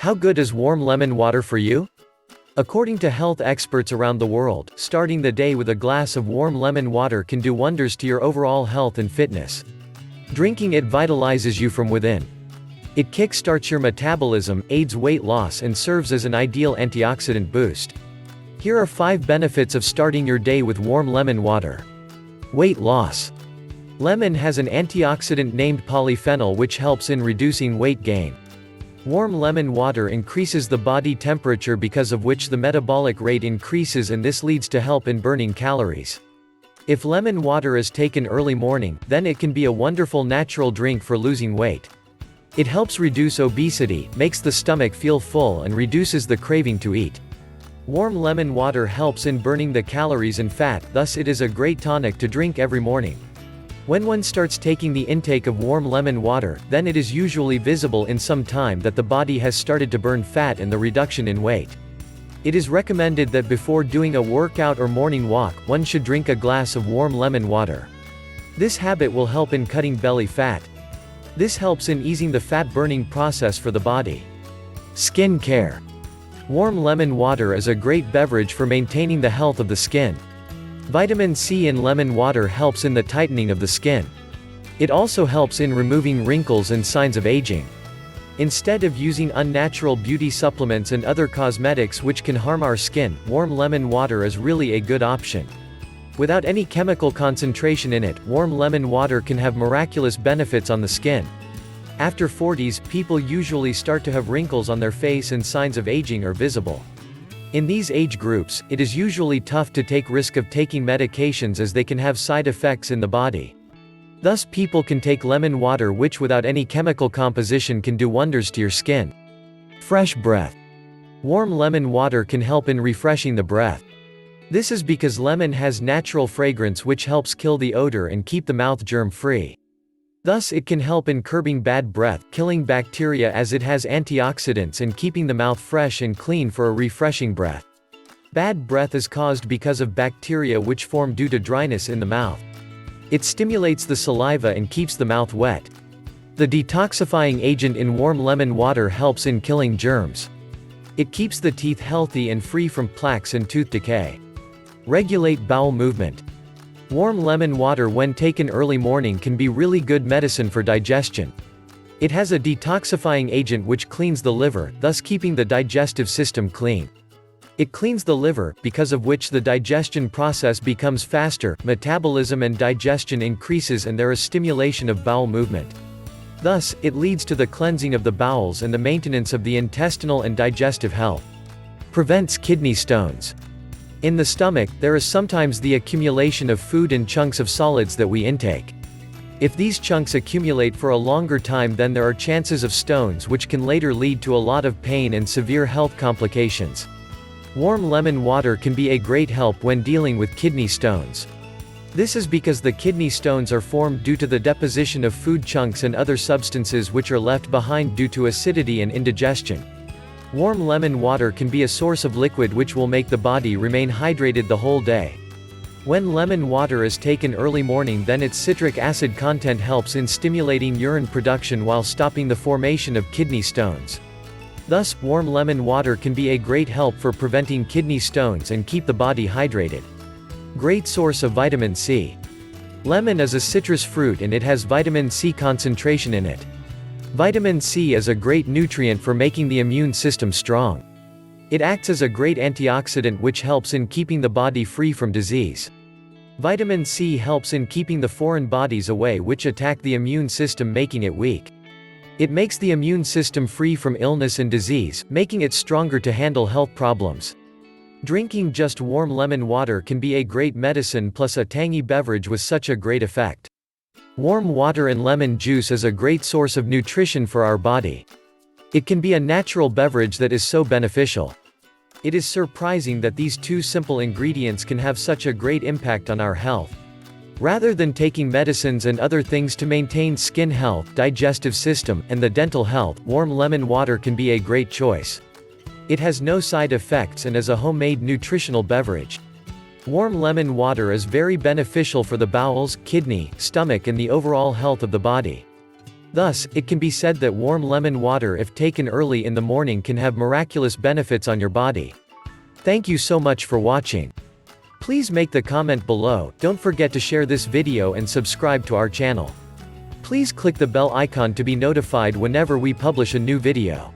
How good is warm lemon water for you? According to health experts around the world, starting the day with a glass of warm lemon water can do wonders to your overall health and fitness. Drinking it vitalizes you from within. It kickstarts your metabolism, aids weight loss, and serves as an ideal antioxidant boost. Here are 5 benefits of starting your day with warm lemon water. Weight loss. Lemon has an antioxidant named polyphenol which helps in reducing weight gain. Warm lemon water increases the body temperature, because of which the metabolic rate increases, and this leads to help in burning calories. If lemon water is taken early morning, then it can be a wonderful natural drink for losing weight. It helps reduce obesity, makes the stomach feel full, and reduces the craving to eat. Warm lemon water helps in burning the calories and fat, thus it is a great tonic to drink every morning. When one starts taking the intake of warm lemon water, then it is usually visible in some time that the body has started to burn fat and the reduction in weight. It is recommended that before doing a workout or morning walk, one should drink a glass of warm lemon water. This habit will help in cutting belly fat. This helps in easing the fat-burning process for the body. Skin care. Warm lemon water is a great beverage for maintaining the health of the skin. Vitamin C in lemon water helps in the tightening of the skin. It also helps in removing wrinkles and signs of aging. Instead of using unnatural beauty supplements and other cosmetics which can harm our skin, warm lemon water is really a good option. Without any chemical concentration in it, warm lemon water can have miraculous benefits on the skin. After 40s, people usually start to have wrinkles on their face and signs of aging are visible. In these age groups, it is usually tough to take risk of taking medications as they can have side effects in the body. Thus people can take lemon water which without any chemical composition can do wonders to your skin. Fresh breath. Warm lemon water can help in refreshing the breath. This is because lemon has natural fragrance which helps kill the odor and keep the mouth germ-free. Thus it can help in curbing bad breath, killing bacteria as it has antioxidants, and keeping the mouth fresh and clean for a refreshing breath. Bad breath is caused because of bacteria which form due to dryness in the mouth. It stimulates the saliva and keeps the mouth wet. The detoxifying agent in warm lemon water helps in killing germs. It keeps the teeth healthy and free from plaques and tooth decay. Regulate bowel movement. Warm lemon water when taken early morning can be really good medicine for digestion. It has a detoxifying agent which cleans the liver, thus keeping the digestive system clean. It cleans the liver, because of which the digestion process becomes faster, metabolism and digestion increases, and there is stimulation of bowel movement. Thus, it leads to the cleansing of the bowels and the maintenance of the intestinal and digestive health. Prevents kidney stones. In the stomach, there is sometimes the accumulation of food and chunks of solids that we intake. If these chunks accumulate for a longer time, then there are chances of stones which can later lead to a lot of pain and severe health complications. Warm lemon water can be a great help when dealing with kidney stones. This is because the kidney stones are formed due to the deposition of food chunks and other substances which are left behind due to acidity and indigestion. Warm lemon water can be a source of liquid which will make the body remain hydrated the whole day. When lemon water is taken early morning, then its citric acid content helps in stimulating urine production while stopping the formation of kidney stones. Thus, warm lemon water can be a great help for preventing kidney stones and keep the body hydrated. Great source of vitamin C. Lemon is a citrus fruit and it has vitamin C concentration in it. Vitamin C is a great nutrient for making the immune system strong. It acts as a great antioxidant which helps in keeping the body free from disease. Vitamin C helps in keeping the foreign bodies away which attack the immune system, making it weak. It makes the immune system free from illness and disease, making it stronger to handle health problems. Drinking just warm lemon water can be a great medicine plus a tangy beverage with such a great effect. Warm water and lemon juice is a great source of nutrition for our body. It can be a natural beverage that is so beneficial. It is surprising that these two simple ingredients can have such a great impact on our health. Rather than taking medicines and other things to maintain skin health, digestive system, and the dental health, warm lemon water can be a great choice. It has no side effects and is a homemade nutritional beverage. Warm lemon water is very beneficial for the bowels, kidney, stomach and the overall health of the body. Thus, it can be said that warm lemon water if taken early in the morning can have miraculous benefits on your body. Thank you so much for watching. Please make the comment below, don't forget to share this video and subscribe to our channel. Please click the bell icon to be notified whenever we publish a new video.